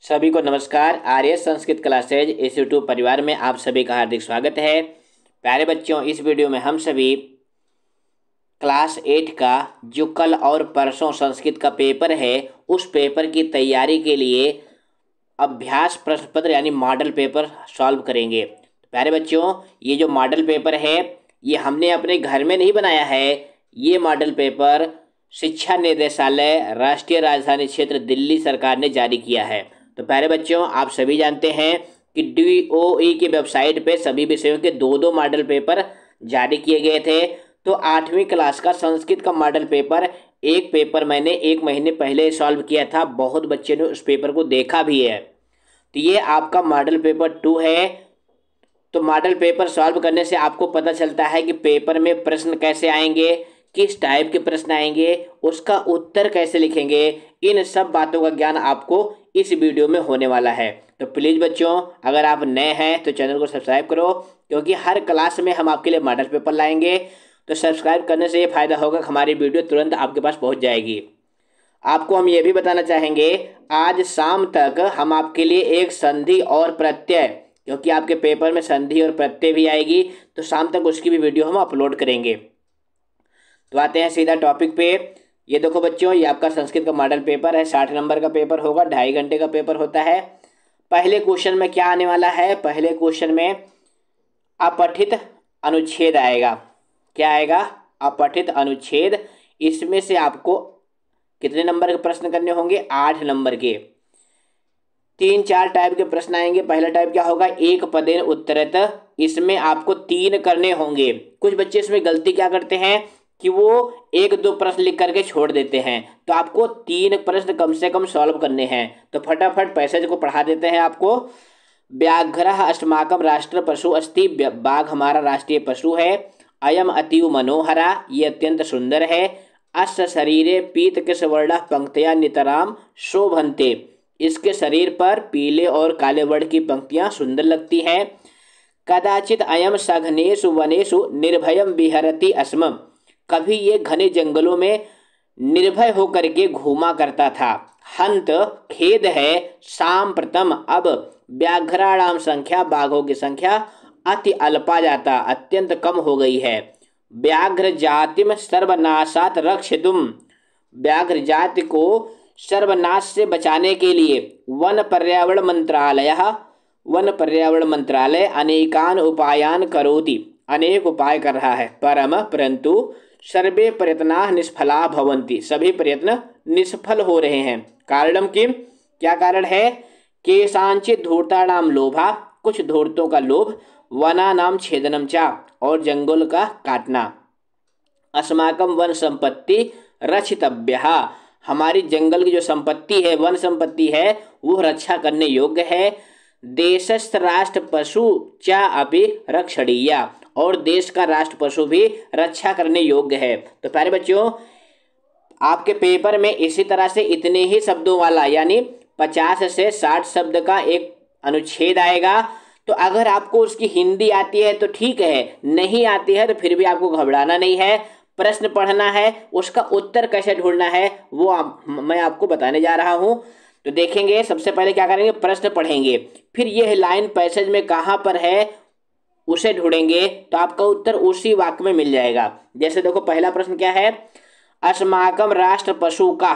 सभी को नमस्कार। आर्य संस्कृत क्लासेज इस यूट्यूब परिवार में आप सभी का हार्दिक स्वागत है। प्यारे बच्चों, इस वीडियो में हम सभी क्लास 8 का जो कल और परसों संस्कृत का पेपर है उस पेपर की तैयारी के लिए अभ्यास प्रश्न पत्र यानी मॉडल पेपर सॉल्व करेंगे। प्यारे बच्चों, ये जो मॉडल पेपर है ये हमने अपने घर में नहीं बनाया है। ये मॉडल पेपर शिक्षा निदेशालय राष्ट्रीय राजधानी क्षेत्र दिल्ली सरकार ने जारी किया है। तो प्यारे बच्चों, आप सभी जानते हैं कि DOE की वेबसाइट पे सभी विषयों के दो मॉडल पेपर जारी किए गए थे। तो 8वीं क्लास का संस्कृत का मॉडल पेपर एक पेपर मैंने 1 महीने पहले सॉल्व किया था। बहुत बच्चे ने उस पेपर को देखा भी है। तो ये आपका मॉडल पेपर 2 है। तो मॉडल पेपर सॉल्व करने से आपको पता चलता है कि पेपर में प्रश्न कैसे आएंगे, किस टाइप के प्रश्न आएंगे, उसका उत्तर कैसे लिखेंगे। इन सब बातों का ज्ञान आपको इस वीडियो में होने वाला है। तो प्लीज़ बच्चों, अगर आप नए हैं तो चैनल को सब्सक्राइब करो, क्योंकि हर क्लास में हम आपके लिए मॉडल पेपर लाएंगे। तो सब्सक्राइब करने से ये फ़ायदा होगा कि हमारी वीडियो तुरंत आपके पास पहुंच जाएगी। आपको हम ये भी बताना चाहेंगे, आज शाम तक हम आपके लिए एक संधि और प्रत्यय, क्योंकि आपके पेपर में संधि और प्रत्यय भी आएगी, तो शाम तक उसकी भी वीडियो हम अपलोड करेंगे। तो आते हैं सीधा टॉपिक पे। ये देखो बच्चों, ये आपका संस्कृत का मॉडल पेपर है। 60 नंबर का पेपर होगा, 2.5 घंटे का पेपर होता है। पहले क्वेश्चन में क्या आने वाला है? पहले क्वेश्चन में अपठित अनुच्छेद आएगा। क्या आएगा? अपठित अनुच्छेद। इसमें से आपको कितने नंबर के प्रश्न करने होंगे? 8 नंबर के। 3-4 टाइप के प्रश्न आएंगे। पहला टाइप क्या होगा? एक पदेन उत्तरत। इसमें आपको 3 करने होंगे। कुछ बच्चे इसमें गलती क्या करते हैं कि वो 1-2 प्रश्न लिख करके छोड़ देते हैं। तो आपको 3 प्रश्न कम से कम सॉल्व करने हैं। तो फटाफट पैसेज को पढ़ा देते हैं आपको। व्याघ्रः अस्माकं राष्ट्र पशु अस्ति। बाघ हमारा राष्ट्रीय पशु है। अयम अतीव मनोहरा, ये अत्यंत सुंदर है। अस्य शरीरे पीतकृशवर्णः पंक्तियां नितराम शोभन्ते, इसके शरीर पर पीले और काले वर्ण की पंक्तियां सुंदर लगती हैं। कदाचित अयम सघनेषु वनेषु निर्भयम विहरति अस्म, कभी ये घने जंगलों में निर्भय होकर के घूमा करता था। हंत, खेद है। सांप्रतम, अब व्याघ्राणाम संख्या, बाघों की संख्या अति अल्पा जाता, अत्यंत कम हो गई है। व्याघ्र जातिम सर्वनाशात रक्षितुम, व्याघ्र जाति को सर्वनाश से बचाने के लिए वन पर्यावरण मंत्रालय अनेकान उपायान करोति, अनेक उपाय कर रहा है। परंतु सर्वे प्रयत्नाः निष्फला भवन्ति, सभी प्रयत्न निष्फल हो रहे हैं। कारणम किम, क्या कारण है? केषांचित् धूर्तानां लोभा, कुछ धूर्तों का लोभ। वनानां छेदनम चा, और जंगल का काटना। अस्माकं वन संपत्ति रक्षितव्यः, हमारी जंगल की जो संपत्ति है, वन संपत्ति है, वो रक्षा करने योग्य है। देशस्थ राष्ट्र पशु चा अपि रक्षणीया, और देश का राष्ट्र पशु भी रक्षा करने योग्य है। तो प्यारे बच्चों, आपके पेपर में इसी तरह से इतने ही शब्दों वाला यानी 50 से 60 शब्द का एक अनुच्छेद आएगा। तो अगर आपको उसकी हिंदी आती है तो ठीक है, नहीं आती है तो फिर भी आपको घबराना नहीं है। प्रश्न पढ़ना है, उसका उत्तर कैसे ढूंढना है वो मैं आपको बताने जा रहा हूं। तो देखेंगे, सबसे पहले क्या करेंगे? प्रश्न पढ़ेंगे, फिर यह लाइन पैसेज में कहाँ पर है उसे ढूंढेंगे, तो आपका उत्तर उसी वाक्य में मिल जाएगा। जैसे देखो, पहला प्रश्न क्या है? अस्माकं राष्ट्र पशु का।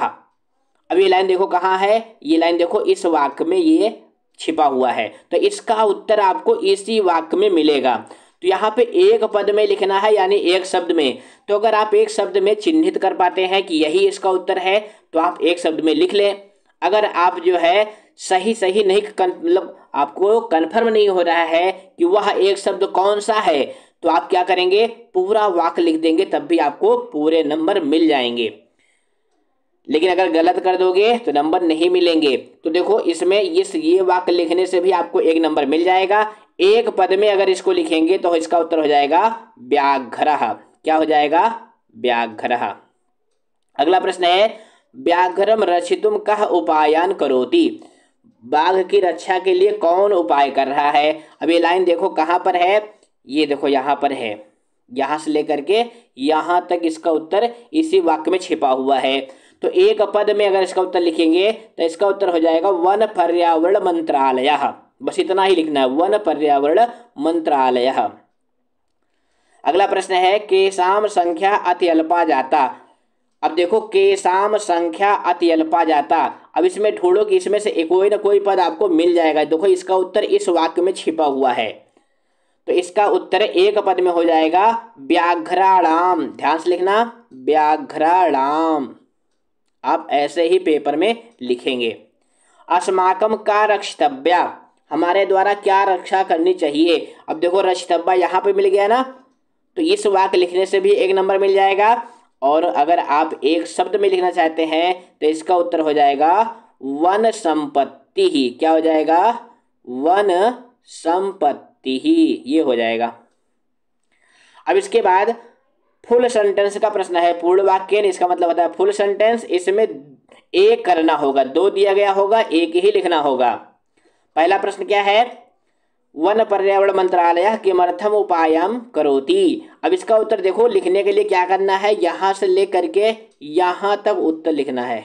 अब ये लाइन देखो कहाँ है, ये लाइन देखो इस वाक्य में ये छिपा हुआ है। तो इसका उत्तर आपको इसी वाक्य में मिलेगा। तो यहाँ पे एक पद में लिखना है, यानी एक शब्द में। तो अगर आप एक शब्द में चिन्हित कर पाते हैं कि यही इसका उत्तर है तो आप एक शब्द में लिख लें। अगर आप जो है सही नहीं, मतलब आपको कन्फर्म नहीं हो रहा है कि वह एक शब्द कौन सा है, तो आप क्या करेंगे? पूरा वाक्य लिख देंगे, तब भी आपको पूरे नंबर मिल जाएंगे। लेकिन अगर गलत कर दोगे तो नंबर नहीं मिलेंगे। तो देखो, इसमें ये वाक्य लिखने से भी आपको 1 नंबर मिल जाएगा। एक पद में अगर इसको लिखेंगे तो इसका उत्तर हो जाएगा व्याघ्रः। क्या हो जाएगा? व्याघ्रः। अगला प्रश्न है, व्याघ्रम रक्षितुम कः उपायान करोति, बाघ की रक्षा के लिए कौन उपाय कर रहा है? अब ये लाइन देखो कहाँ पर है, ये देखो यहाँ पर है। यहाँ से लेकर के यहाँ तक इसका उत्तर इसी वाक्य में छिपा हुआ है। तो एक पद में अगर इसका उत्तर लिखेंगे तो इसका उत्तर हो जाएगा वन पर्यावरण मंत्रालय। बस इतना ही लिखना है, वन पर्यावरण मंत्रालय। अगला प्रश्न है केशाम संख्या अत्यल्पा जाता। अब देखो केशाम संख्या अत्यल्पा जाता, अब इसमें ढूंढो कि इसमें से कोई ना कोई पद आपको मिल जाएगा। देखो इसका उत्तर इस वाक्य में छिपा हुआ है, तो इसका उत्तर एक पद में हो जाएगा व्याघ्राणाम। ध्यान से लिखना, व्याघ्राणाम। आप ऐसे ही पेपर में लिखेंगे। अस्माकम का रक्षितव्या, हमारे द्वारा क्या रक्षा करनी चाहिए। अब देखो रक्षितव्या यहाँ पे मिल गया ना, तो इस वाक्य लिखने से भी एक नंबर मिल जाएगा। और अगर आप एक शब्द में लिखना चाहते हैं तो इसका उत्तर हो जाएगा वन संपत्ति ही। क्या हो जाएगा? वन संपत्ति ही, ये हो जाएगा। अब इसके बाद फुल सेंटेंस का प्रश्न है। पूर्ण वाक्य इसका मतलब होता है फुल सेंटेंस। इसमें एक करना होगा, दो दिया गया होगा, एक ही लिखना होगा। पहला प्रश्न क्या है? वन पर्यावरण मंत्रालय किमर्थम उपायम करोति। अब इसका उत्तर देखो, लिखने के लिए क्या करना है, यहां से लेकर के यहां तक उत्तर लिखना है।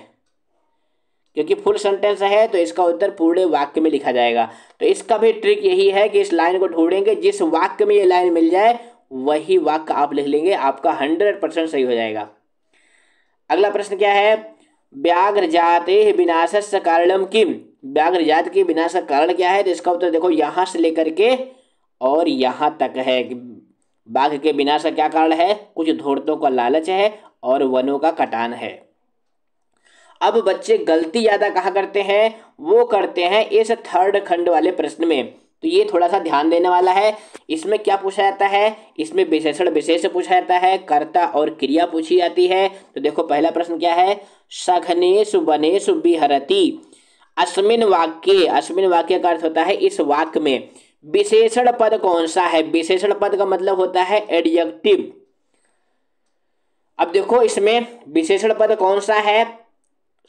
क्योंकि फुल सेंटेंस है तो इसका उत्तर पूरे वाक्य में लिखा जाएगा। तो इसका भी ट्रिक यही है कि इस लाइन को ढूंढेंगे, जिस वाक्य में ये लाइन मिल जाए वही वाक्य आप लिख लेंगे, आपका 100% सही हो जाएगा। अगला प्रश्न क्या है? व्याघ्र जाते विनाशस्य कारणम किम। व्याघ्र जात के विनाश का कारण क्या है? तो इसका उत्तर देखो यहां से लेकर के और यहां तक है। बाघ के विनाश का क्या कारण है? कुछ धूर्तों का लालच है और वनों का कटान है। अब बच्चे गलती ज्यादा कहाँ करते हैं? वो करते हैं इस थर्ड खंड वाले प्रश्न में। तो ये थोड़ा सा ध्यान देने वाला है। इसमें क्या पूछा जाता है? इसमें विशेषण विशेष पूछा जाता है, कर्ता और क्रिया पूछी जाती है। तो देखो पहला प्रश्न क्या है? सघनेषु वनेषु विहरति। अस्मिन वाक्य, अस्मिन वाक्य का अर्थ होता है इस वाक्य में। विशेषण पद कौन सा है? विशेषण पद का मतलब होता है एडजेक्टिव। अब देखो इसमें विशेषण पद कौन सा है?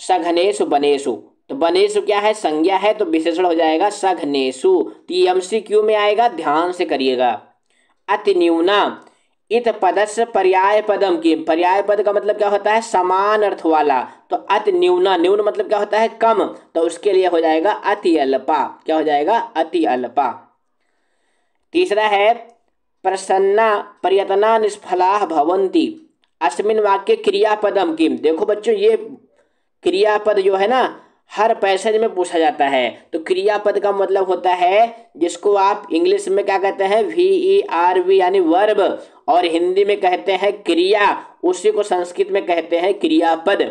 सघनेषु वनेषु। तो वनेषु क्या है? संज्ञा है, तो विशेषण हो जाएगा सघनेषु। तो ये MCQ में आएगा, ध्यान से करिएगा। अति न्यूना इत पदस्य पर्याय पदम की। पर्याय पद का मतलब क्या होता है? समान अर्थ वाला। तो अति न्यूना, न्यून मतलब क्या होता है? कम, तो उसके लिए हो जाएगा अति अल्पा। क्या हो जाएगा? अति अल्पा। तीसरा है प्रसन्ना प्रयत्ना निष्फला भवन्ति। अस्मिन वाक्य क्रियापदम किम। देखो बच्चों, ये क्रियापद जो है ना हर पैसेज में पूछा जाता है। तो क्रियापद का मतलब होता है जिसको आप इंग्लिश में क्या कहते हैं? VERB यानी वर्ब, और हिंदी में कहते हैं क्रिया, उसी को संस्कृत में कहते हैं क्रियापद।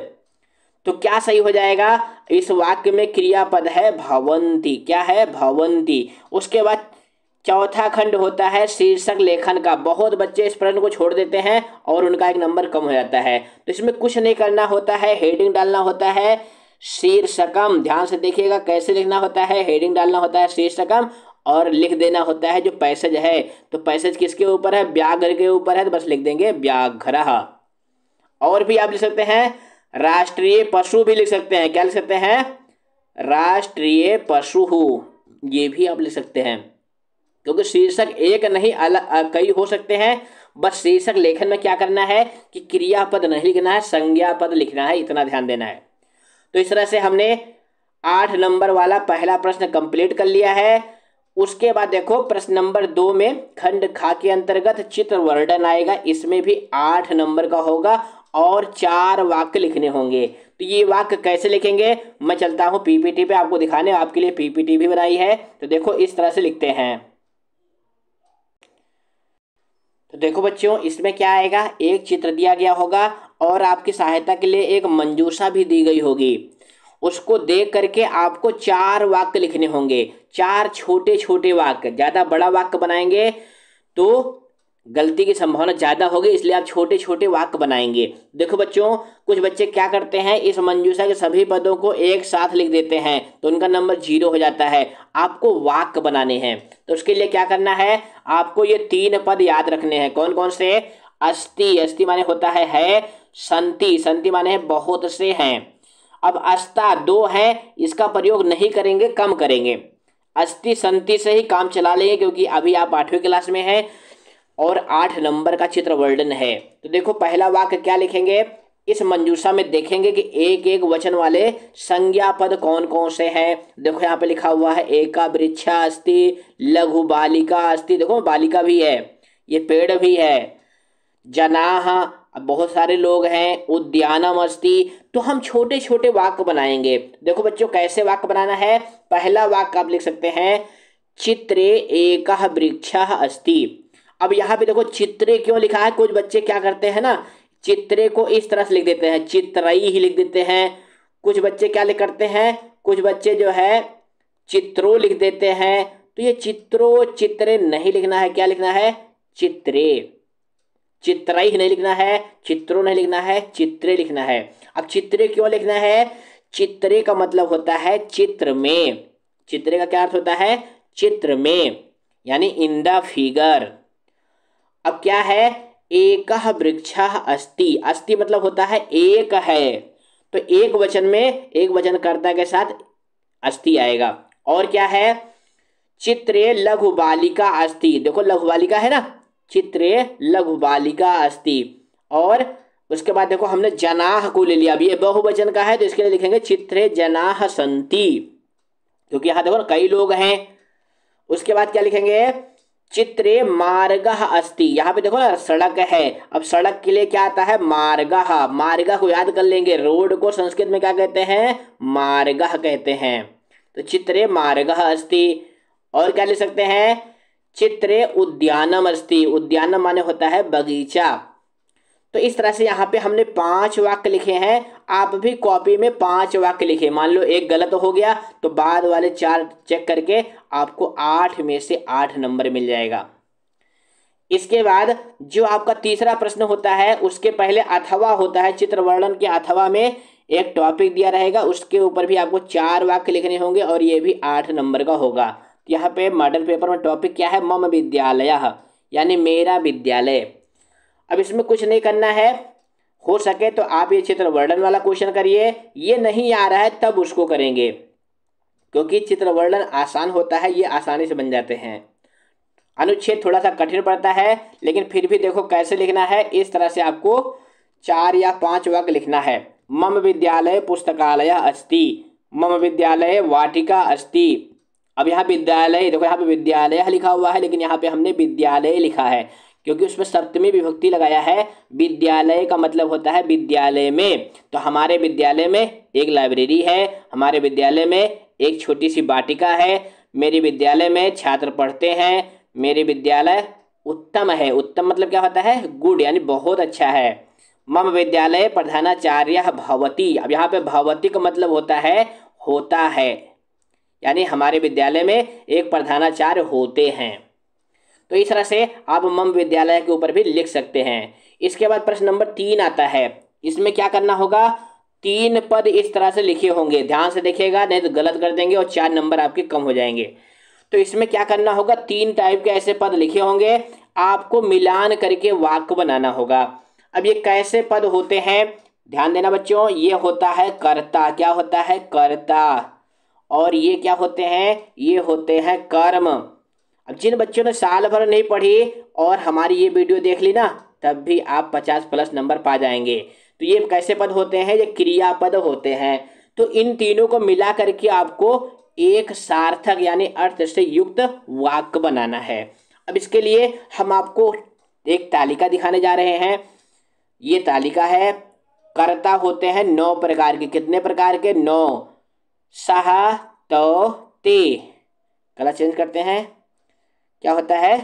तो क्या सही हो जाएगा? इस वाक्य में क्रियापद है भवन्ति। क्या है? भवन्ति। उसके बाद चौथा खंड होता है शीर्षक लेखन का। बहुत बच्चे इस प्रश्न को छोड़ देते हैं और उनका एक नंबर कम हो जाता है। तो इसमें कुछ नहीं करना होता है, हेडिंग डालना होता है शीर्षकम। ध्यान से देखिएगा कैसे लिखना होता है। हेडिंग डालना होता है शीर्षकम और लिख देना होता है जो पैसेज है। तो पैसेज किसके ऊपर है? व्याघ्र के ऊपर है, तो बस लिख देंगे व्याघ्रः। और भी आप लिख सकते हैं राष्ट्रीय पशु भी लिख सकते हैं। क्या लिख सकते हैं? राष्ट्रीय पशु, ये भी आप लिख सकते हैं। क्योंकि शीर्षक एक नहीं अलग कई हो सकते हैं। बस शीर्षक लेखन में क्या करना है कि क्रियापद नहीं लिखना है, संज्ञा पद लिखना है, इतना ध्यान देना है। तो इस तरह से हमने 8 नंबर वाला पहला प्रश्न कंप्लीट कर लिया है। उसके बाद देखो प्रश्न नंबर 2 में खंड खा के अंतर्गत चित्र वर्णन आएगा। इसमें भी 8 नंबर का होगा और 4 वाक्य लिखने होंगे। तो ये वाक्य कैसे लिखेंगे मैं चलता हूँ PPT पे आपको दिखाने। आपके लिए PPT भी बनाई है। तो देखो इस तरह से लिखते हैं। तो देखो बच्चों, इसमें क्या आएगा? एक चित्र दिया गया होगा और आपकी सहायता के लिए एक मंजूषा भी दी गई होगी। उसको देख करके आपको 4 वाक्य लिखने होंगे। 4 छोटे छोटे वाक्य। ज़्यादा बड़ा वाक्य बनाएंगे तो गलती की संभावना ज़्यादा होगी, इसलिए आप छोटे छोटे वाक्य बनाएंगे। देखो बच्चों, कुछ बच्चे क्या करते हैं, इस मंजूषा के सभी पदों को एक साथ लिख देते हैं तो उनका नंबर 0 हो जाता है। आपको वाक्य बनाने हैं तो उसके लिए क्या करना है? आपको ये 3 पद याद रखने हैं। कौन कौन से? अस्ति, अस्ति माने होता है। संति, संति माने है बहुत से हैं। अब अस्ता 2 है, इसका प्रयोग नहीं करेंगे, कम करेंगे। अस्ति संति से ही काम चला लेंगे क्योंकि अभी आप 8वीं क्लास में हैं और 8 नंबर का चित्र वर्णन है। तो देखो पहला वाक्य क्या लिखेंगे? इस मंजूषा में देखेंगे कि एक एक वचन वाले संज्ञा पद कौन कौन से हैं। देखो यहाँ पे लिखा हुआ है एका वृक्षा अस्ति, लघु बालिका अस्ति, देखो बालिका भी है, ये पेड़ भी है। जनाह, अब बहुत सारे लोग हैं। उद्यानम अस्ति, तो हम छोटे छोटे वाक्य बनाएंगे। देखो बच्चों कैसे वाक्य बनाना है। पहला वाक्य आप लिख सकते हैं चित्रे एकः वृक्षः अस्ति। अब यहाँ पे देखो चित्रे क्यों लिखा है, कुछ बच्चे क्या करते हैं ना, चित्रे को इस तरह से लिख देते हैं, चित्रई ही लिख देते हैं। कुछ बच्चे क्या लिख करते हैं, कुछ बच्चे जो है चित्रो लिख देते हैं। तो ये चित्रो चित्रे नहीं लिखना है, क्या लिखना है, चित्रे। चित्रई नहीं लिखना है, चित्रो नहीं लिखना है, चित्रे लिखना है। अब चित्रे क्यों लिखना है, चित्रे का मतलब होता है चित्र में। चित्रे का क्या अर्थ होता है, चित्र में, यानी इन द फिगर। अब क्या है, एकः वृक्षः अस्ति, अस्ति मतलब होता है एक है, तो एक वचन में एक वचनकर्ता के साथ अस्ति आएगा। और क्या है, चित्रे लघु बालिका अस्ति, देखो लघु बालिका है ना, चित्रे लघु बालिका अस्ति। और उसके बाद देखो हमने जनाह को ले लिया, अब ये बहुवचन का है तो इसके लिए लिखेंगे चित्रे जनाः सन्ति, क्योंकि यहाँ देखो कई लोग हैं। उसके बाद क्या लिखेंगे, चित्रे मार्गः अस्ति, यहाँ पे देखो ना सड़क है, अब सड़क के लिए क्या आता है, मार्गः। मार्गः को याद कर लेंगे, रोड को संस्कृत में क्या कहते हैं, मार्गः कहते हैं। तो चित्रे मार्गः अस्ति। और क्या लिख सकते हैं, चित्रे उद्यानम अस्ति, उद्यानम माने होता है बगीचा। तो इस तरह से यहाँ पे हमने 5 वाक्य लिखे हैं। आप भी कॉपी में 5 वाक्य लिखे, मान लो एक गलत हो गया तो बाद वाले 4 चेक करके आपको 8 में से 8 नंबर मिल जाएगा। इसके बाद जो आपका तीसरा प्रश्न होता है उसके पहले अथवा होता है, चित्र वर्णन के अथवा में एक टॉपिक दिया रहेगा, उसके ऊपर भी आपको 4 वाक्य लिखने होंगे और ये भी 8 नंबर का होगा। यहाँ पे मॉडल पेपर में टॉपिक क्या है, मम विद्यालयः, यानी मेरा विद्यालय। अब इसमें कुछ नहीं करना है, हो सके तो आप ये चित्र वर्णन वाला क्वेश्चन करिए, ये नहीं आ रहा है तब उसको करेंगे, क्योंकि चित्र वर्णन आसान होता है, ये आसानी से बन जाते हैं। अनुच्छेद थोड़ा सा कठिन पड़ता है, लेकिन फिर भी देखो कैसे लिखना है, इस तरह से आपको 4 या 5 वाक्य लिखना है। मम विद्यालय पुस्तकालयः अस्ति, मम विद्यालय वाटिका अस्ति। अब यहाँ विद्यालय, देखो यहाँ पे विद्यालय लिखा हुआ है, लेकिन यहाँ पे हमने विद्यालय लिखा है क्योंकि उसमें सप्तमी विभक्ति लगाया है। विद्यालय का मतलब होता है विद्यालय में, तो हमारे विद्यालय में एक लाइब्रेरी है, हमारे विद्यालय में एक छोटी सी वाटिका है, मेरे विद्यालय में छात्र पढ़ते हैं, मेरे विद्यालय उत्तम है। उत्तम मतलब क्या होता है, गुड, यानी बहुत अच्छा है। मम विद्यालय प्रधानाचार्यः भवति, अब यहाँ पे भवति का मतलब होता है होता है, यानी हमारे विद्यालय में एक प्रधानाचार्य होते हैं। तो इस तरह से आप मम विद्यालय के ऊपर भी लिख सकते हैं। इसके बाद प्रश्न नंबर 3 आता है, इसमें क्या करना होगा, 3 पद इस तरह से लिखे होंगे, ध्यान से देखिएगा नहीं तो गलत कर देंगे और 4 नंबर आपके कम हो जाएंगे। तो इसमें क्या करना होगा, 3 टाइप के ऐसे पद लिखे होंगे, आपको मिलान करके वाक्य बनाना होगा। अब ये कैसे पद होते हैं, ध्यान देना बच्चों, ये होता है कर्ता, क्या होता है, कर्ता। और ये क्या होते हैं, ये होते हैं कर्म। अब जिन बच्चों ने साल भर नहीं पढ़ी और हमारी ये वीडियो देख ली ना, तब भी आप 50+ नंबर पा जाएंगे। तो ये कैसे पद होते हैं, ये क्रियापद होते हैं। तो इन तीनों को मिला करके आपको एक सार्थक यानी अर्थ से युक्त वाक्य बनाना है। अब इसके लिए हम आपको एक तालिका दिखाने जा रहे हैं। ये तालिका है, कर्ता होते हैं 9 प्रकार के, कितने प्रकार के, 9। सहा तो ते, कलर चेंज करते हैं, क्या होता है,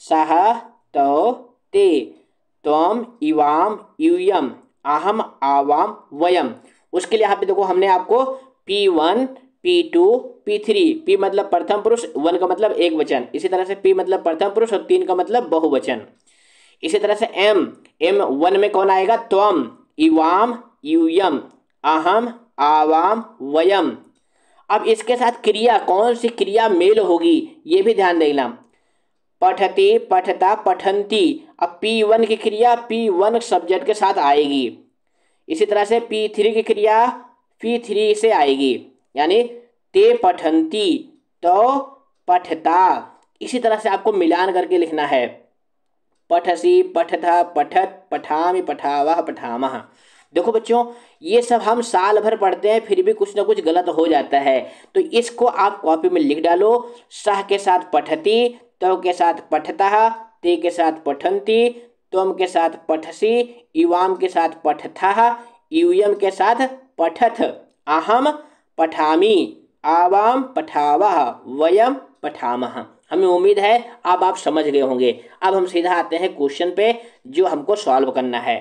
सहा तो ते, त्वम इवाम यूयम, अहम आवाम वयम। उसके लिए यहाँ पे देखो हमने आपको P1 P2 P3, P मतलब प्रथम पुरुष, 1 का मतलब एक वचन, इसी तरह से P मतलब प्रथम पुरुष और 3 का मतलब बहुवचन। इसी तरह से M 1 में कौन आएगा, त्वम इवाम यूयम, अहम आवाम वयम। अब इसके साथ क्रिया, कौन सी क्रिया मेल होगी ये भी ध्यान देना, पठति पठता पठंती। अब P1 की क्रिया P1 सब्जेक्ट के साथ आएगी, इसी तरह से P3 की क्रिया P3 से आएगी, यानी ते पठंती तो पठता। इसी तरह से आपको मिलान करके लिखना है, पठसी पठथा पठत पठामि पठावः पठामः। देखो बच्चों, ये सब हम साल भर पढ़ते हैं फिर भी कुछ ना कुछ गलत हो जाता है, तो इसको आप कॉपी में लिख डालो। सह के साथ पठती, तव के साथ पठतः, ते के साथ पठन्ति, त्वम के साथ पठसि, युवाम के साथ पठथः, यूयम के साथ पठथ, अहम पठामि, आवाम पठावः, वयम पठामः। हमें उम्मीद है अब आप समझ गए होंगे। अब हम सीधा आते हैं क्वेश्चन पे जो हमको सॉल्व करना है।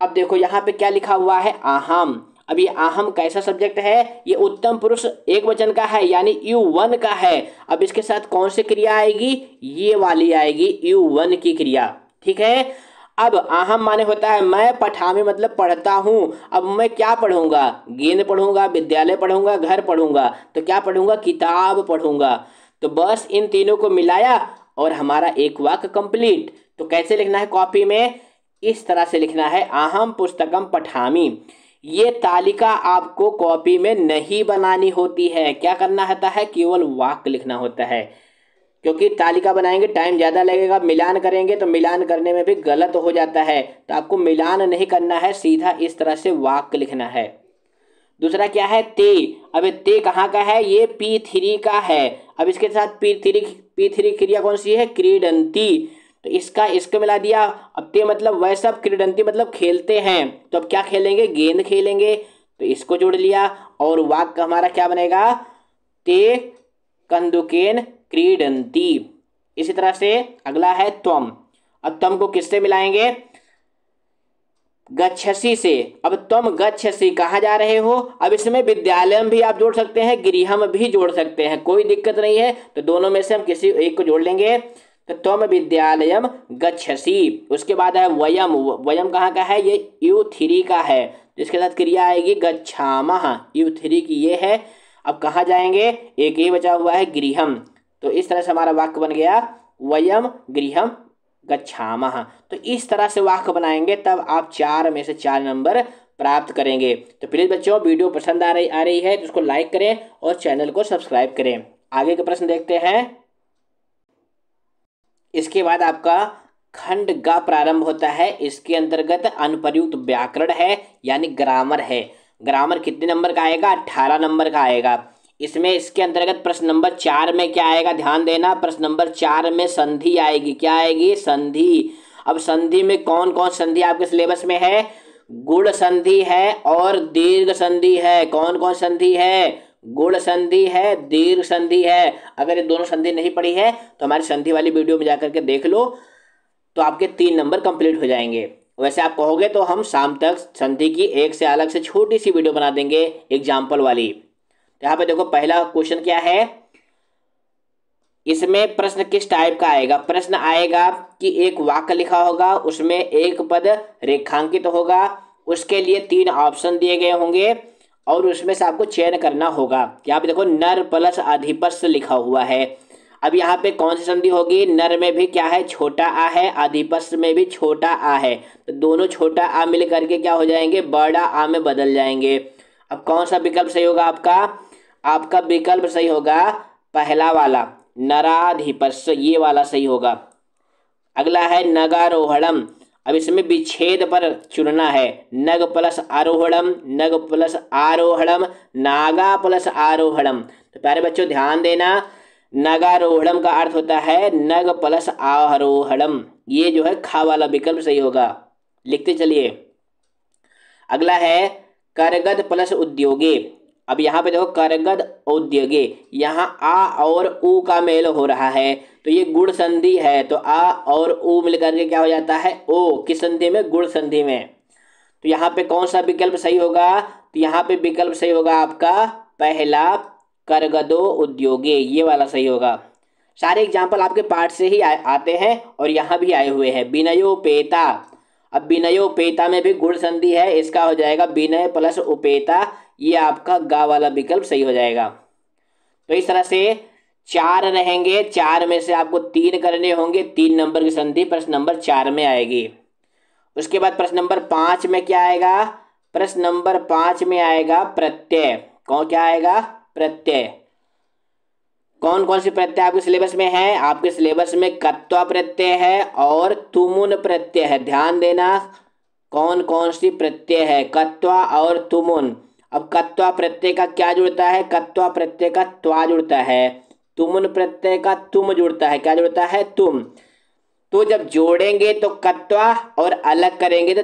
अब देखो यहाँ पे क्या लिखा हुआ है, आहम। अब ये आहम कैसा सब्जेक्ट है, ये उत्तम पुरुष एक वचन का है यानी यू वन का है। अब इसके साथ कौन सी क्रिया आएगी, ये वाली आएगी, यू वन की क्रिया, ठीक है। अब आहम माने होता है मैं, पठामी मतलब पढ़ता हूं। अब मैं क्या पढ़ूंगा, गेंद पढ़ूंगा, विद्यालय पढ़ूंगा, घर पढ़ूंगा, तो क्या पढ़ूंगा, किताब पढ़ूंगा। तो बस इन तीनों को मिलाया और हमारा एक वाक्य कंप्लीट। तो कैसे लिखना है कॉपी में, इस तरह से लिखना है, अहम पुस्तकम पठामी। ये तालिका आपको कॉपी में नहीं बनानी होती है, क्या करना होता है, केवल वाक्य लिखना होता है। क्योंकि तालिका बनाएंगे टाइम ज़्यादा लगेगा, मिलान करेंगे तो मिलान करने में भी गलत हो जाता है, तो आपको मिलान नहीं करना है, सीधा इस तरह से वाक्य लिखना है। दूसरा क्या है, ते। अब ते कहाँ का है, ये P3 का है। अब इसके साथ P3 क्रिया कौन सी है, क्रीडंती, तो इसका इसको मिला दिया। अब ते मतलब वह सब, क्रीडंती मतलब खेलते हैं, तो अब क्या खेलेंगे, गेंद खेलेंगे, तो इसको जोड़ लिया और वाक्य हमारा क्या बनेगा, ते कंदुकेन क्रीडंती। इसी तरह से अगला है त्वम। अब त्वम को किससे मिलाएंगे, गच्छसि से। अब तुम गच्छसि कहाँ जा रहे हो, अब इसमें विद्यालय भी आप जोड़ सकते हैं, गृहम भी जोड़ सकते हैं, कोई दिक्कत नहीं है। तो दोनों में से हम किसी एक को जोड़ लेंगे, तो तुम विद्यालयम गच्छसि। उसके बाद है वयम। वयम कहाँ का है, ये U3 का है, जिसके साथ क्रिया आएगी गच्छामः, U3 की ये है। अब कहाँ जाएंगे, एक ही बचा हुआ है, गृहम। तो इस तरह से हमारा वाक्य बन गया, वयम गृहम गच्छामः। तो इस तरह से वाक्य बनाएंगे, तब आप 4 में से 4 नंबर प्राप्त करेंगे। तो प्लीज़ बच्चों, वीडियो पसंद आ रही है तो उसको लाइक करें और चैनल को सब्सक्राइब करें। आगे के प्रश्न देखते हैं। इसके बाद आपका खंड ग प्रारंभ होता है। इसके अंतर्गत अनुप्रयुक्त व्याकरण है यानी ग्रामर है। ग्रामर कितने नंबर का आएगा, 18 नंबर का आएगा। इसमें इसके अंतर्गत प्रश्न नंबर 4 में क्या आएगा, ध्यान देना, प्रश्न नंबर 4 में संधि आएगी। क्या आएगी, संधि। अब संधि में कौन कौन संधि आपके सिलेबस में है, गुण संधि है और दीर्घ संधि है। कौन कौन संधि है, गुण संधि है, दीर्घ संधि है। अगर ये दोनों संधि नहीं पड़ी है तो हमारी संधि वाली वीडियो में जाकर के देख लो, तो आपके 3 नंबर कंप्लीट हो जाएंगे। वैसे आप कहोगे तो हम शाम तक संधि की एक से अलग से छोटी सी वीडियो बना देंगे एग्जाम्पल वाली। तो यहाँ पे देखो पहला क्वेश्चन क्या है, इसमें प्रश्न किस टाइप का आएगा, प्रश्न आएगा कि एक वाक्य लिखा होगा, उसमें एक पद रेखांकित होगा, उसके लिए 3 ऑप्शन दिए गए होंगे और उसमें से आपको चयन करना होगा। यहाँ पे देखो नर प्लस अधिपस्य लिखा हुआ है। अब यहाँ पे कौन सी संधि होगी, नर में भी क्या है, छोटा आ है, अधिपस्य में भी छोटा आ है, तो दोनों छोटा आ मिल करके क्या हो जाएंगे, बड़ा आ में बदल जाएंगे। अब कौन सा विकल्प सही होगा आपका, आपका विकल्प सही होगा पहला वाला, नराधिपस्य, ये वाला सही होगा। अगला है नगारोहणम। अब इसमें विच्छेद पर चुनना है, नग प्लस आरोहणम, नग प्लस आरोहणम, नागा प्लस आरोहणम। तो प्यारे बच्चों ध्यान देना, नगारोहणम का अर्थ होता है नग प्लस आरोहणम, ये जो है खा वाला विकल्प सही होगा, लिखते चलिए। अगला है करगद प्लस उद्योगे। अब यहाँ पे देखो करगद उद्योगे, यहाँ आ और ऊ का मेल हो रहा है, तो ये गुण संधि है, तो आ और ऊ मिल करके क्या हो जाता है, ओ, किस संधि में, गुण संधि में। तो यहाँ पे कौन सा विकल्प सही होगा, तो यहाँ पे विकल्प सही होगा आपका पहला, करगदो उद्योगे, ये वाला सही होगा। सारे एग्जाम्पल आपके पाठ से ही आते हैं और यहाँ भी आए हुए हैं। विनयोपेता, अब विनयोपेता में भी गुण संधि है, इसका हो जाएगा विनय प्लस उपेता, ये आपका गा वाला विकल्प सही हो जाएगा। तो इस तरह से 4 रहेंगे, 4 में से आपको 3 करने होंगे, 3 नंबर की संधि प्रश्न नंबर 4 में आएगी। उसके बाद प्रश्न नंबर 5 में क्या आएगा, प्रश्न नंबर 5 में आएगा प्रत्यय। कौन क्या आएगा, प्रत्यय। कौन कौन सी प्रत्यय आपके सिलेबस में है, आपके सिलेबस में कत्वा प्रत्यय है और तुमुन प्रत्यय है। ध्यान देना, कौन कौन सी प्रत्यय है? कत्वा और तुमुन। अब कत्वा प्रत्यय का क्या जुड़ता है? कत्वा प्रत्यय का त्वा जुड़ता है। तुमुन प्रत्यय का तुम जुड़ता है। क्या जुड़ता है? तुम। तो जब जोड़ेंगे तो कत्वा और अलग करेंगे तो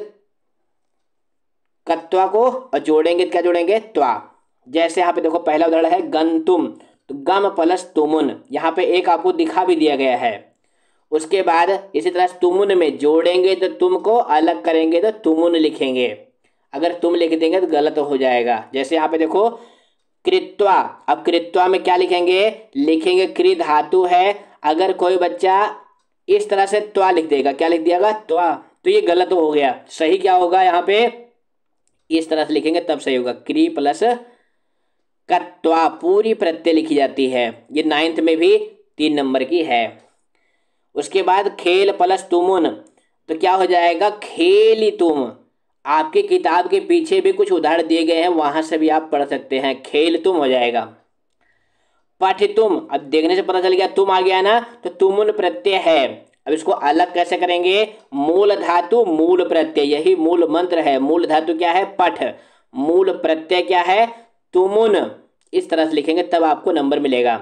कत्वा को, और जोड़ेंगे तो क्या जोड़ेंगे? त्वा। जैसे यहाँ पे देखो पहला उदाहरण है गंतुम, तो गम प्लस तुमुन, यहाँ पे एक आपको दिखा भी दिया गया है। उसके बाद इसी तरह से तुमुन में जोड़ेंगे तो तुम को, अलग करेंगे तो तुमुन लिखेंगे। अगर तुम लिख देंगे तो गलत हो जाएगा। जैसे यहाँ पे देखो कृत्वा, अब कृत्वा में क्या लिखेंगे? लिखेंगे कृ धातु है। अगर कोई बच्चा इस तरह से त्वा लिख देगा, क्या लिख दिएगा? त्वा, तो ये गलत हो गया। सही क्या होगा? यहाँ पे इस तरह से लिखेंगे तब सही होगा। क्री प्लस कत्वा पूरी प्रत्यय लिखी जाती है। ये 9th में भी 3 नंबर की है। उसके बाद खेल प्लस तुमुन, तो क्या हो जाएगा? खेली तुम। आपकी किताब के पीछे भी कुछ उदाहरण दिए गए हैं, वहां से भी आप पढ़ सकते हैं। खेल तुम हो जाएगा। पठ तुम, अब देखने से पता चल गया तुम आ गया ना, तो तुमुन प्रत्यय है। अब इसको अलग कैसे करेंगे? मूल धातु मूल प्रत्यय, यही मूल मंत्र है। मूल धातु क्या है? पठ। मूल प्रत्यय क्या है? तुमुन। इस तरह से लिखेंगे तब आपको नंबर मिलेगा।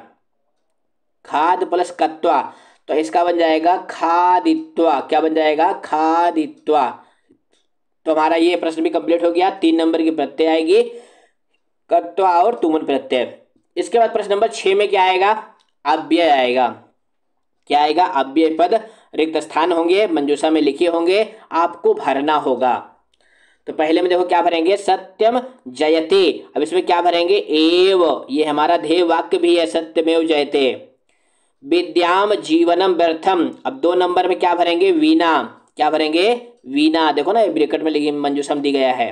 खाद प्लस कत्वा, तो इसका बन जाएगा खादित्वा। क्या बन जाएगा? खादित्वा। तो हमारा ये प्रश्न भी कंप्लीट हो गया। 3 नंबर की प्रत्यय आएगी, कत्वा और तुमुन प्रत्यय। इसके बाद प्रश्न नंबर 6 में क्या आएगा? अव्यय आएगा। क्या आएगा? अव्यय पद। रिक्त स्थान होंगे, मंजूषा में लिखे होंगे, आपको भरना होगा। तो पहले में देखो क्या भरेंगे? सत्यम जयते। अब इसमें क्या भरेंगे? एव, ये हमारा ध्येय वाक्य भी है, सत्यमेव जयते। विद्याम जीवनम व्यर्थम, अब 2 नंबर में क्या भरेंगे? वीणा। क्या भरेंगे? वीणा। देखो ना ब्रैकेट में लिखी मंजूषम दी गया है,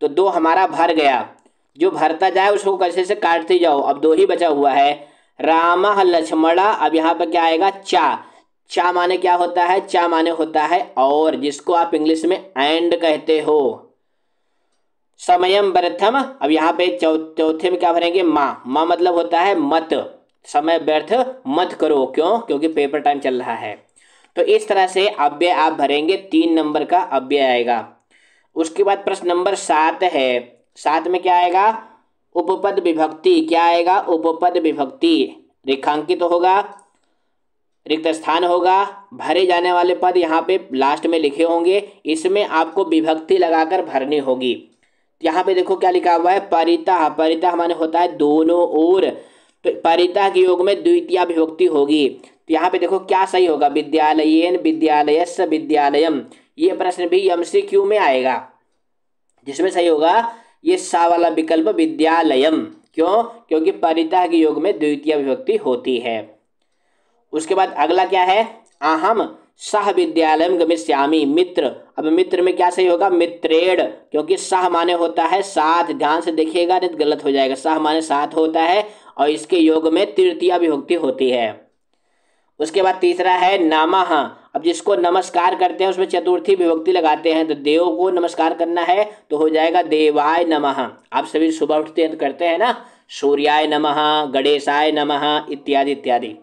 तो 2 हमारा भर गया। जो भरता जाए उसको कैसे से काटते जाओ। अब 2 ही बचा हुआ है। रामः लक्ष्मणा, अब यहाँ पर क्या आएगा? चा। चा माने क्या होता है? चा माने होता है और, जिसको आप इंग्लिश में एंड कहते हो। समयम व्यर्थम, अब यहाँ पे चौथे में क्या भरेंगे? माँ। माँ मतलब होता है मत, समय व्यर्थ मत करो। क्यों? क्योंकि पेपर टाइम चल रहा है। तो इस तरह से अव्यय आप भरेंगे। 3 नंबर का अव्यय आएगा। उसके बाद प्रश्न नंबर 7 है। 7 में क्या आएगा? उपपद विभक्ति। क्या आएगा? उपपद विभक्ति। रेखांकित तो होगा, रिक्त स्थान होगा, भरे जाने वाले पद यहाँ पे लास्ट में लिखे होंगे। इसमें आपको विभक्ति लगाकर भरनी होगी। यहाँ पे देखो क्या लिखा हुआ है? परितः। परितः माने होता है दोनों ओर, तो परितः के योग में द्वितीय विभक्ति होगी। तो यहाँ पे देखो क्या सही होगा? विद्यालयेन विद्यालयस्य विद्यालयम। ये प्रश्न भी एमसीक्यू में आएगा, जिसमें सही होगा ये सा वाला विकल्प विद्यालयम। क्यों? क्योंकि परितः के योग में द्वितीय विभक्ति होती है। उसके बाद अगला क्या है? अहम सह विद्यालयम गमिष्यामि, मित्र। अब मित्र में क्या सही होगा? मित्रेण, क्योंकि सह माने होता है साथ। ध्यान से देखिएगा नहीं तो गलत हो जाएगा। सह माने साथ होता है और इसके योग में तृतीया विभक्ति होती है। उसके बाद तीसरा है नमः। अब जिसको नमस्कार करते हैं उसमें चतुर्थी विभक्ति लगाते हैं, तो देव को नमस्कार करना है तो हो जाएगा देवाय नमः। आप सभी सुबह उठते हैं तो करते हैं ना, सूर्याय नमः, गणेशाय नमः इत्यादि इत्यादि।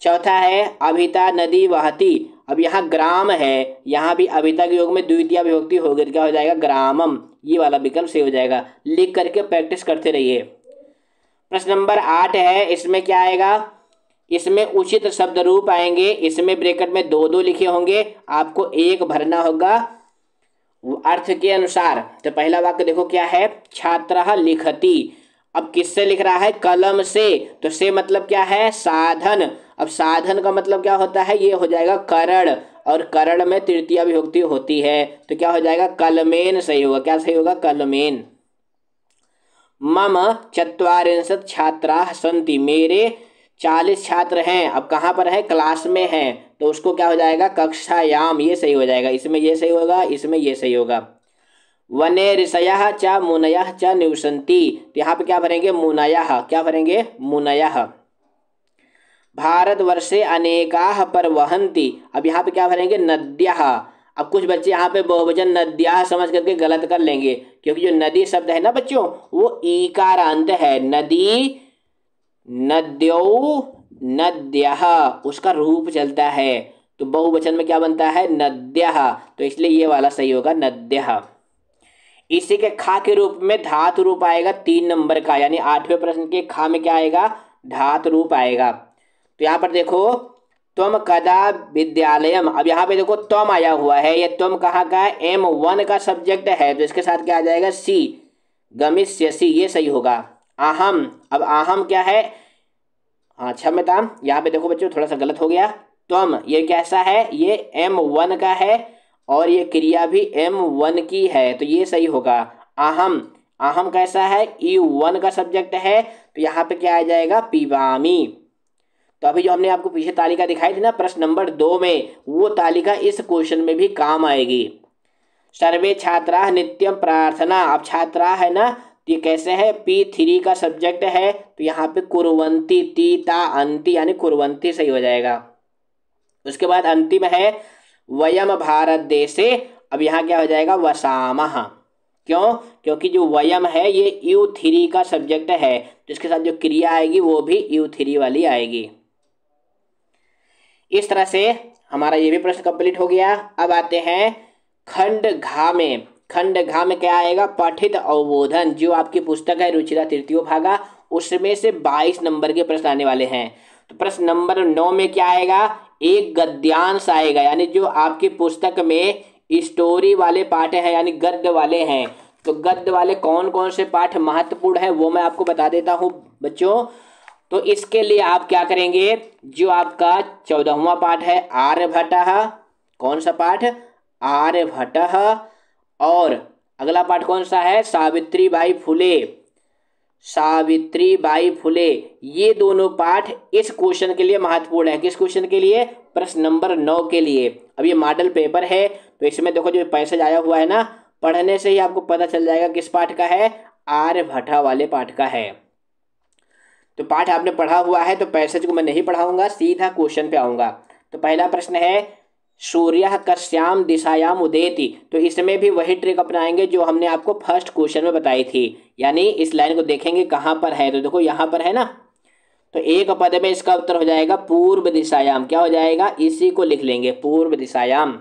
चौथा है अभिता नदी वहती। अब यहाँ ग्राम है, यहाँ भी अभिता के योग में द्वितीय विभक्ति होगी, तो क्या हो जाएगा? ग्रामम। ये वाला विकल्प सही हो जाएगा। लिख करके प्रैक्टिस करते रहिए। प्रश्न नंबर 8 है। इसमें क्या आएगा? इसमें उचित शब्द रूप आएंगे। इसमें ब्रैकेट में 2-2 लिखे होंगे, आपको एक भरना होगा अर्थ के अनुसार। तो पहला वाक्य देखो क्या है? छात्रः लिखति। अब किससे लिख रहा है? कलम से। तो से मतलब क्या है? साधन। अब साधन का मतलब क्या होता है? ये हो जाएगा करण, और करण में तृतीय विभक्ति होती है, तो क्या हो जाएगा? कलमेन सही होगा। क्या सही होगा? कलमेन। मम ४० छात्राः सन्ति, मेरे 40 छात्र हैं। अब कहाँ पर है? क्लास में हैं, तो उसको क्या हो जाएगा? कक्षायाम। ये सही हो जाएगा। इसमें ये सही होगा, इसमें ये सही होगा। वने ऋषयः च मुनयः च निवसन्ति, तो यहाँ पे क्या भरेंगे? मुनयः। क्या भरेंगे? मुनयः। भारतवर्षे अनेकाः प्रवहन्ति, अब यहाँ पे क्या भरेंगे? नद्यः। अब कुछ बच्चे यहाँ पे बहुवचन नद्याः समझ करके गलत कर लेंगे, क्योंकि जो नदी शब्द है ना बच्चों, वो ईकारांत है। नदी, नद्यौ, नद्यः, उसका रूप चलता है। तो बहुवचन में क्या बनता है, नद्यः, तो इसलिए ये वाला सही होगा, नद्यः। इसी के खा के रूप में धातु रूप आएगा 3 नंबर का, यानी 8वें प्रश्न के खा में क्या आएगा, धातु रूप आएगा। तो यहाँ पर देखो त्वम कदा विद्यालयम, अब यहाँ पे देखो त्वम आया हुआ है, ये त्वम कहाँ का है, M1 का सब्जेक्ट है, तो इसके साथ क्या आ जाएगा, सी, गमिष्यसि, ये सही होगा। अहम, अब अहम क्या है, हाँ क्षम्यताम, यहाँ पे देखो बच्चों थोड़ा सा गलत हो गया, त्वम ये कैसा है, ये M1 का है और ये क्रिया भी M1 की है, तो ये सही होगा। अहम, अहम कैसा है, E1 का सब्जेक्ट है, तो यहाँ पे क्या आ जाएगा, पिबामी। तो अभी जो हमने आपको पीछे तालिका दिखाई थी ना प्रश्न नंबर 2 में, वो तालिका इस क्वेश्चन में भी काम आएगी। सर्वे छात्रा नित्यम प्रार्थना, अब छात्रा है ना, तो ये कैसे है, P3 का सब्जेक्ट है, तो यहाँ पे कुर्वन्ति, तीता अंति यानी कुर्वन्ति सही हो जाएगा। उसके बाद अंतिम है वयम भारत देशे, अब यहाँ क्या हो जाएगा, वसामः। क्यों, क्योंकि जो वयम है ये U3 का सब्जेक्ट है, तो इसके साथ जो क्रिया आएगी वो भी U3 वाली आएगी। इस तरह से हमारा ये भी प्रश्न कंप्लीट हो गया। अब आते हैं खंड घा में। खंड घा में क्या आएगा, पठित अवबोधन, जो आपकी पुस्तक है रुचिरा तृतीय भागा, उसमें से 22 नंबर के प्रश्न आने वाले हैं। तो प्रश्न नंबर 9 में क्या आएगा, एक गद्यांश आएगा, यानी जो आपकी पुस्तक में स्टोरी वाले पाठ हैं यानी गद्य वाले हैं। तो गद्य वाले कौन कौन से पाठ महत्वपूर्ण है वो मैं आपको बता देता हूँ बच्चों। तो इसके लिए आप क्या करेंगे, जो आपका 14वां पाठ है आर्यभट्टः, कौन सा पाठ, आर्यभट्टः, और अगला पाठ कौन सा है, सावित्रीबाई फुले, सावित्रीबाई फुले, ये दोनों पाठ इस क्वेश्चन के लिए महत्वपूर्ण है। किस क्वेश्चन के लिए, प्रश्न नंबर 9 के लिए। अब ये मॉडल पेपर है, तो इसमें देखो जो पैसेज आया हुआ है ना, पढ़ने से ही आपको पता चल जाएगा किस पाठ का है, आर्यभट्ट वाले पाठ का है। तो पाठ आपने पढ़ा हुआ है, तो पैसेज को मैं नहीं पढ़ाऊंगा, सीधा क्वेश्चन पे आऊंगा। तो पहला प्रश्न है सूर्य कस्याम दिशायाम उदेति, तो इसमें भी वही ट्रिक अपनाएंगे जो हमने आपको फर्स्ट क्वेश्चन में बताई थी, यानी इस लाइन को देखेंगे कहाँ पर है, तो देखो यहाँ पर है ना, तो एक पद में इसका उत्तर हो जाएगा पूर्व दिशायाम, क्या हो जाएगा, इसी को लिख लेंगे, पूर्व दिशायाम।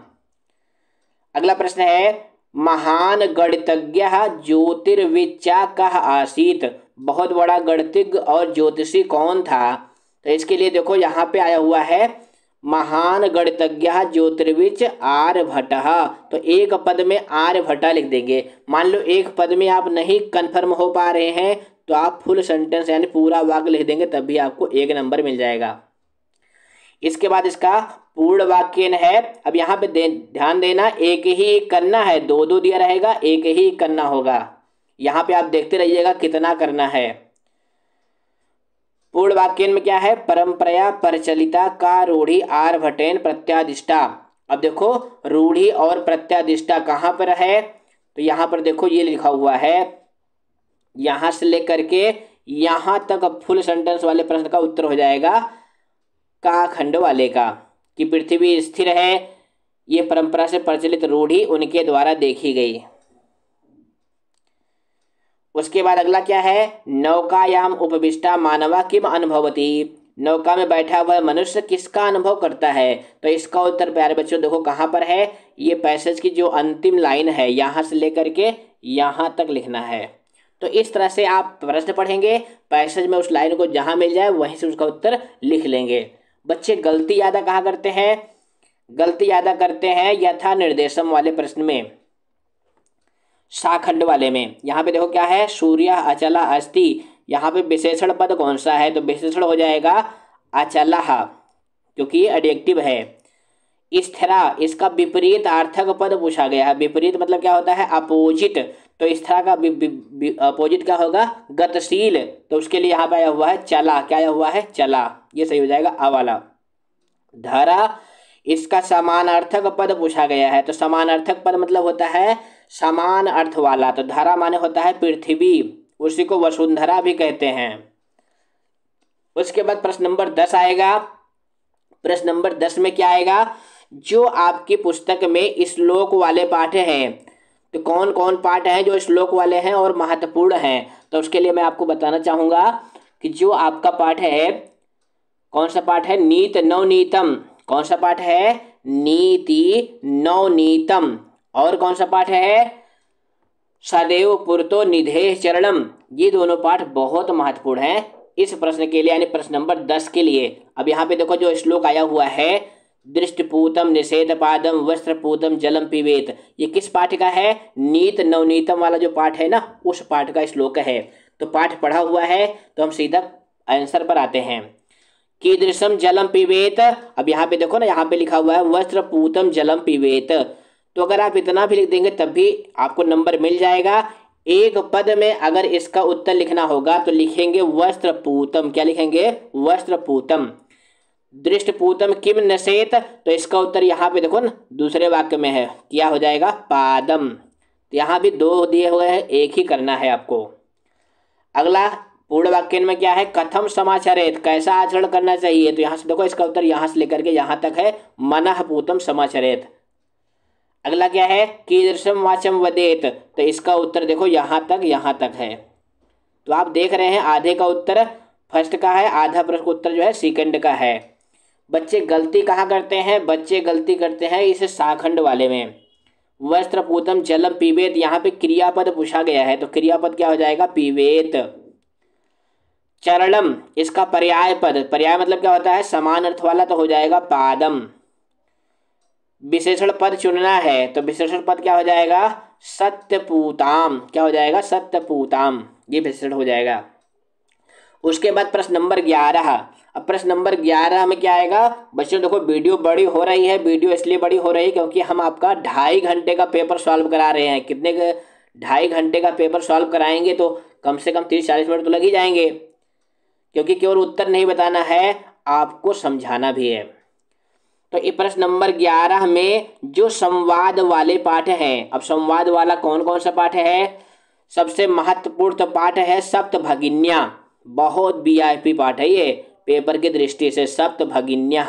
अगला प्रश्न है महान गणितज्ञ ज्योतिर्विचाकः आसीत, बहुत बड़ा गणितज्ञ और ज्योतिषी कौन था। तो इसके लिए देखो यहाँ पे आया हुआ है महान गणितज्ञ ज्योतिर्विच आर्यभट्टः, तो एक पद में आर्यभट्ट लिख देंगे। मान लो एक पद में आप नहीं कन्फर्म हो पा रहे हैं, तो आप फुल सेंटेंस यानी पूरा वाक्य लिख देंगे, तब भी आपको 1 नंबर मिल जाएगा। इसके बाद इसका पूर्ण वाक्य है। अब यहाँ पे ध्यान देना, एक ही करना है, 2-2 दिया रहेगा, एक ही करना होगा। यहाँ पे आप देखते रहिएगा कितना करना है। पूर्ण वाक्य में क्या है, परंपरा प्रचलिता का रूढ़ी आर्यभट्टेन प्रत्यादिष्टा। अब देखो रूढ़ी और प्रत्यादिष्टा कहाँ पर है, तो यहाँ पर देखो ये लिखा हुआ है, यहाँ से लेकर के यहाँ तक फुल सेंटेंस वाले प्रश्न का उत्तर हो जाएगा का खंड वाले का, कि पृथ्वी स्थिर है, ये परंपरा से प्रचलित रूढ़ी उनके द्वारा देखी गई। उसके बाद अगला क्या है, नौकायाम उपविष्टा मानवा किम अनुभवती, नौका में बैठा हुआ मनुष्य किसका अनुभव करता है। तो इसका उत्तर प्यारे बच्चों देखो कहाँ पर है, ये पैसेज की जो अंतिम लाइन है यहाँ से लेकर के यहाँ तक लिखना है। तो इस तरह से आप प्रश्न पढ़ेंगे, पैसेज में उस लाइन को जहाँ मिल जाए वहीं से उसका उत्तर लिख लेंगे। बच्चे गलती ज़्यादा कहाँ करते हैं, गलती ज़्यादा करते हैं यथा निर्देशम वाले प्रश्न में, साखंड वाले में। यहाँ पे देखो क्या है, सूर्य अचला अस्ति, यहाँ पे विशेषण पद कौन सा है, तो विशेषण हो जाएगा अचलः, क्योंकि ये एडजेक्टिव है। स्थिरा, इसका विपरीत अर्थक पद पूछा गया है। विपरीत मतलब क्या होता है, अपोजिट, तो स्थिरा का अपोजिट क्या होगा, गतिशील, तो उसके लिए यहाँ पे आया हुआ है चला, क्या आया हुआ है, चला, ये सही हो जाएगा आ वाला। धरा, इसका समानार्थक पद पूछा गया है, तो समानार्थक पद मतलब होता है समान अर्थ वाला, तो धरा माने होता है पृथ्वी, उसी को वसुंधरा भी कहते हैं। उसके बाद प्रश्न नंबर 10 आएगा। प्रश्न नंबर 10 में क्या आएगा, जो आपकी पुस्तक में श्लोक वाले पाठ हैं, तो कौन कौन पाठ हैं जो श्लोक वाले हैं और महत्वपूर्ण हैं। तो उसके लिए मैं आपको बताना चाहूँगा कि जो आपका पाठ है, कौन सा पाठ है, नीत नवनीतम, कौन सा पाठ है? नीति नवनीतम। और कौन सा पाठ है? सदैव पुरतो निधेः चरणम। ये दोनों पाठ बहुत महत्वपूर्ण हैं इस प्रश्न के लिए, यानी प्रश्न नंबर 10 के लिए। अब यहाँ पे देखो जो श्लोक आया हुआ है, दृष्टपूतम निषेधपादम वस्त्रपूतम जलम पिबेत, ये किस पाठ का है? नीत नवनीतम वाला जो पाठ है ना, उस पाठ का श्लोक है। तो पाठ पढ़ा हुआ है, तो हम सीधा आंसर पर आते हैं। कीदृशम जलम पिबेत, अब यहाँ पे देखो ना, यहाँ पे लिखा हुआ है वस्त्रपूतम जलम पिबेत। तो अगर आप इतना भी लिख देंगे तब भी आपको नंबर मिल जाएगा। एक पद में अगर इसका उत्तर लिखना होगा तो लिखेंगे वस्त्रपूतम। क्या लिखेंगे? वस्त्रपूतम। दृष्टपूतम किम नसेत, तो इसका उत्तर यहाँ पे देखो ना, दूसरे वाक्य में है, क्या हो जाएगा? पादम। तो यहाँ भी दो दिए हुए हैं, एक ही करना है आपको। अगला पूर्ण वाक्य में क्या है? कथम समाचरेत, कैसा आचरण करना चाहिए। तो यहाँ से देखो इसका उत्तर यहाँ से लेकर के यहाँ तक है, मनः पूतम समाचरेत। अगला क्या है? कीदृशम वाचम वदेत, तो इसका उत्तर देखो यहाँ तक है। तो आप देख रहे हैं आधे का उत्तर फर्स्ट का है, आधा प्रश्न का उत्तर जो है सेकंड का है। बच्चे गलती कहाँ करते हैं? बच्चे गलती करते हैं इस शाखंड वाले में। वस्त्रपूतम जलम पीबेत, यहाँ पे क्रियापद पूछा गया है, तो क्रियापद क्या हो जाएगा? पीबेत। चरणम, इसका पर्याय पद, पर्याय मतलब क्या होता है? समान अर्थ वाला, तो हो जाएगा पादम। विशेषण पद चुनना है, तो विशेषण पद क्या हो जाएगा? सत्यपूताम। क्या हो जाएगा? सत्यपूताम, ये विशेषण हो जाएगा। उसके बाद प्रश्न नंबर 11। अब प्रश्न नंबर 11 में क्या आएगा? बच्चों देखो वीडियो बड़ी हो रही है, वीडियो इसलिए बड़ी हो रही है क्योंकि हम आपका 2.5 घंटे का पेपर सॉल्व करा रहे हैं। कितने का? 2.5 घंटे का पेपर सॉल्व कराएंगे तो कम से कम 30-40 मिनट तो लग ही जाएंगे, क्योंकि केवल उत्तर नहीं बताना है, आपको समझाना भी है। तो ये प्रश्न नंबर 11 में जो संवाद वाले पाठ हैं, अब संवाद वाला कौन कौन सा पाठ है? सबसे महत्वपूर्ण पाठ है सप्तभगिन्या। बहुत वीआईपी पाठ है ये पेपर की दृष्टि से, सप्तभगिन्या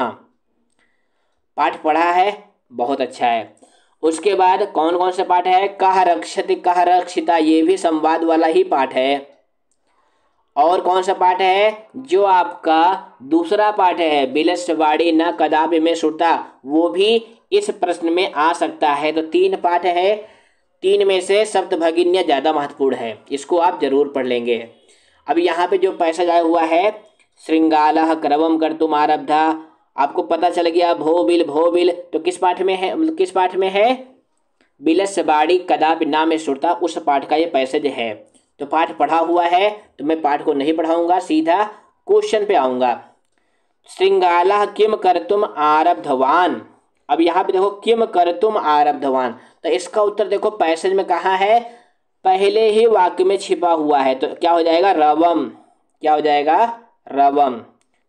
पाठ पढ़ा है, बहुत अच्छा है। उसके बाद कौन कौन से पाठ है? कह रक्षति कह रक्षिता, ये भी संवाद वाला ही पाठ है। और कौन सा पाठ है? जो आपका दूसरा पाठ है बिलस्वाड़ी न कदापि में श्रुता, वो भी इस प्रश्न में आ सकता है। तो 3 पाठ है, 3 में से सप्तभगिन्या ज़्यादा महत्वपूर्ण है, इसको आप जरूर पढ़ लेंगे। अब यहाँ पे जो पैसेज आया हुआ है, श्रृंगालः क्रवम कर्तुम आरब्धा, आपको पता चल गया भो बिल, तो किस पाठ में है? किस पाठ में है? बिलस्वाड़ी कदापि न में श्रुता, उस पाठ का ये पैसेज है। तो पाठ पढ़ा हुआ है, तो मैं पाठ को नहीं पढ़ाऊंगा, सीधा क्वेश्चन पे आऊंगा। श्रृंगालः किम कर्तुम आरब्धवान, अब यहाँ पे देखो किम कर्तुम आरब्धवान, तो इसका उत्तर देखो पैसेज में कहाँ है? पहले ही वाक्य में छिपा हुआ है, तो क्या हो जाएगा? रवम। क्या हो जाएगा? रवम।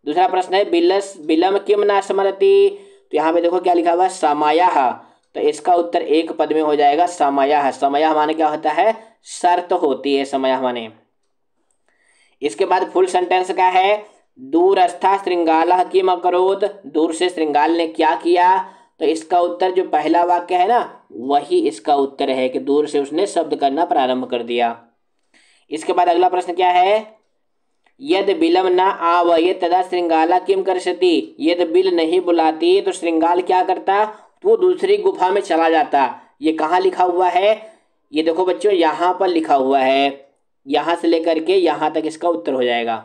दूसरा प्रश्न है बिलम किम न स्मरति, तो यहाँ पे देखो क्या लिखा हुआ है? समयः, तो इसका उत्तर एक पद में हो जाएगा समयः। समयः माने क्या होता है? शर्त होती है समयः माने। इसके बाद फुल सेंटेंस का है, दूरस्था श्रृंगालः किम अकरोत्, दूर से श्रृंगाल ने क्या किया। तो इसका उत्तर जो पहला वाक्य है ना, वही इसका उत्तर है कि दूर से उसने शब्द करना प्रारंभ कर दिया। इसके बाद अगला प्रश्न क्या है? यद बिलम न आवये तदा श्रृंगाला किम करषति, यद बिल नहीं बुलाती तो श्रृंगाल क्या करता? तो वो दूसरी गुफा में चला जाता। ये कहाँ लिखा हुआ है? ये देखो बच्चों यहाँ पर लिखा हुआ है, यहाँ से लेकर के यहाँ तक इसका उत्तर हो जाएगा।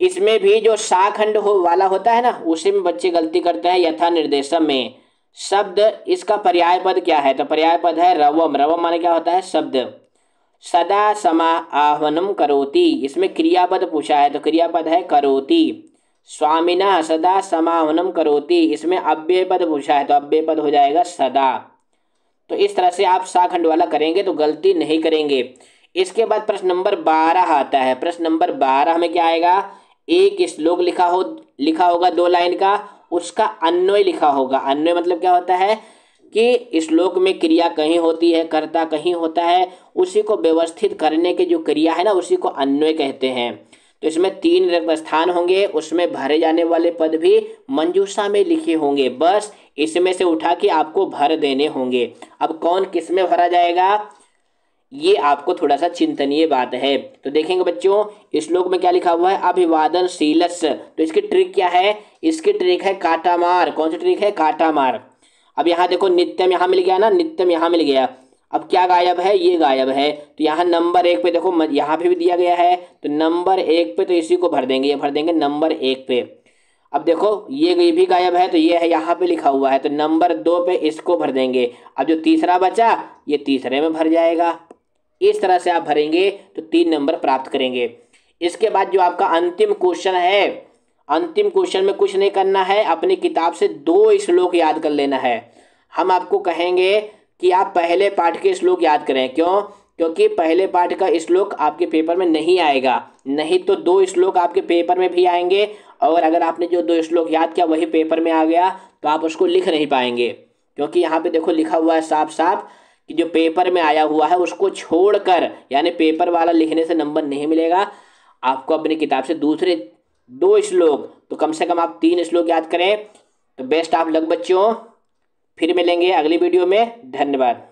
इसमें भी जो शाखंड हो वाला होता है ना, उसी में बच्चे गलती करते हैं। यथा निर्देशम में शब्द, इसका पर्याय पद क्या है? तो पर्याय पद है रवम। रवम माने क्या होता है? शब्द। सदा समाआह्वनम करोति, इसमें क्रियापद पूछा है, तो क्रियापद है करोति। स्वामिनः सदा समाह्वनम करोति, इसमें अव्यय पद पूछा है, तो अव्यय पद हो जाएगा सदा। तो इस तरह से आप शाखंड वाला करेंगे तो गलती नहीं करेंगे। इसके बाद प्रश्न नंबर 12 आता है। प्रश्न नंबर 12 में क्या आएगा? एक श्लोक लिखा होगा 2 लाइन का, उसका अन्वय लिखा होगा। अन्वय मतलब क्या होता है कि श्लोक में क्रिया कहीं होती है, कर्ता कहीं होता है, उसी को व्यवस्थित करने की जो क्रिया है ना, उसी को अन्वय कहते हैं। तो इसमें 3 रिक्त स्थान होंगे, उसमें भरे जाने वाले पद भी मंजूषा में लिखे होंगे, बस इसमें से उठा के आपको भर देने होंगे। अब कौन किस में भरा जाएगा? ये आपको थोड़ा सा चिंतनीय बात है। तो देखेंगे बच्चों इस श्लोक में क्या लिखा हुआ है, अभिवादन शीलस। तो इसकी ट्रिक क्या है, इसकी ट्रिक है काटा मार। कौन सी ट्रिक है, काटा मार। अब यहाँ देखो नित्यम यहाँ मिल गया ना, नित्यम यहाँ मिल गया। अब क्या गायब है, ये गायब है। तो यहाँ नंबर 1 पे देखो, यहाँ पे भी दिया गया है, तो नंबर 1 पे तो इसी को भर देंगे, ये भर देंगे नंबर 1 पे। अब देखो ये भी गायब है, तो ये है यहाँ पे लिखा हुआ है, तो नंबर 2 पे इसको भर देंगे। अब जो तीसरा बचा ये तीसरे में भर जाएगा। इस तरह से आप भरेंगे तो 3 नंबर प्राप्त करेंगे। इसके बाद जो आपका अंतिम क्वेश्चन है, अंतिम क्वेश्चन में कुछ नहीं करना है, अपनी किताब से 2 श्लोक याद कर लेना है। हम आपको कहेंगे कि आप पहले पाठ के श्लोक याद करें। क्यों, क्योंकि पहले पाठ का श्लोक आपके पेपर में नहीं आएगा, नहीं तो 2 श्लोक आपके पेपर में भी आएंगे। और अगर आपने जो 2 श्लोक याद किया वही पेपर में आ गया तो आप उसको लिख नहीं पाएंगे, क्योंकि यहाँ पे देखो लिखा हुआ है साफ साफ कि जो पेपर में आया हुआ है उसको छोड़कर, यानी पेपर वाला लिखने से नंबर नहीं मिलेगा। आपको अपनी किताब से दूसरे 2 श्लोक, तो कम से कम आप 3 श्लोक याद करें। तो बेस्ट ऑफ लक बच्चों, फिर मिलेंगे अगली वीडियो में। धन्यवाद।